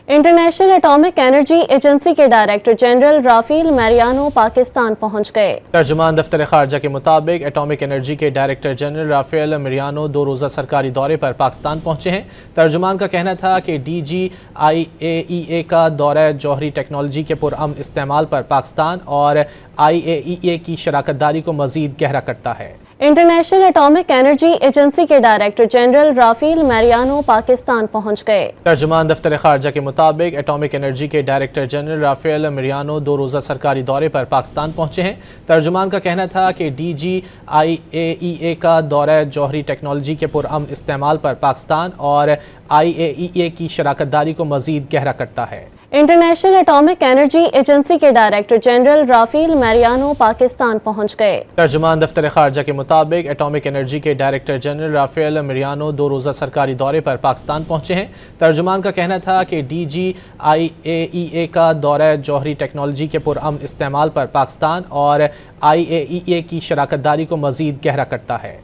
International atomic energy agency के director general Rafale मैरियानो Pakistan पहुंच गए। तर्जुमान दफ्तर खारजा के मुताबिक एटॉमिक एनर्जी के डायरेक्टर जनरल राफेल मैरियानो 2 रोज़ा सरकारी दौरे पर पाकिस्तान पहुंचे हैं। तर्जुमान का कहना था कि DGIAEA का दौरा जौहरी टेक्नोलॉजी के पुरअमन इस्तेमाल पर पाकिस्तान और IAEA की शराकतदारी को मज़ीद गहरा करता है। इंटरनेशनल एटॉमिक एनर्जी एजेंसी के डायरेक्टर जनरल राफेल मैरियानो पाकिस्तान पहुंच गए। तर्जुमान दफ्तर खारजा के मुताबिक एटॉमिक एनर्जी के डायरेक्टर जनरल राफेल मैरियानो 2 रोज़ा सरकारी दौरे पर पाकिस्तान पहुंचे हैं। तर्जुमान का कहना था कि DGIAEA का दौरा जौहरी टेक्नोलॉजी के पुरअमन इस्तेमाल पर पाकिस्तान और IAEA की शराकतदारी को मज़ीद गहरा करता है। इंटरनेशनल एटॉमिक एनर्जी एजेंसी के डायरेक्टर जनरल राफेल मैरियानो पाकिस्तान पहुंच गए। तर्जुमान दफ्तर खारजा के मुताबिक एटॉमिक एनर्जी के डायरेक्टर जनरल राफेल मैरियानो 2 रोज़ा सरकारी दौरे पर पाकिस्तान पहुंचे हैं। तर्जुमान का कहना था कि DGIAEA का दौरा जौहरी टेक्नोलॉजी के पुरअमन इस्तेमाल पर पाकिस्तान और IAEA की शराकतदारी को मज़ीद गहरा करता है।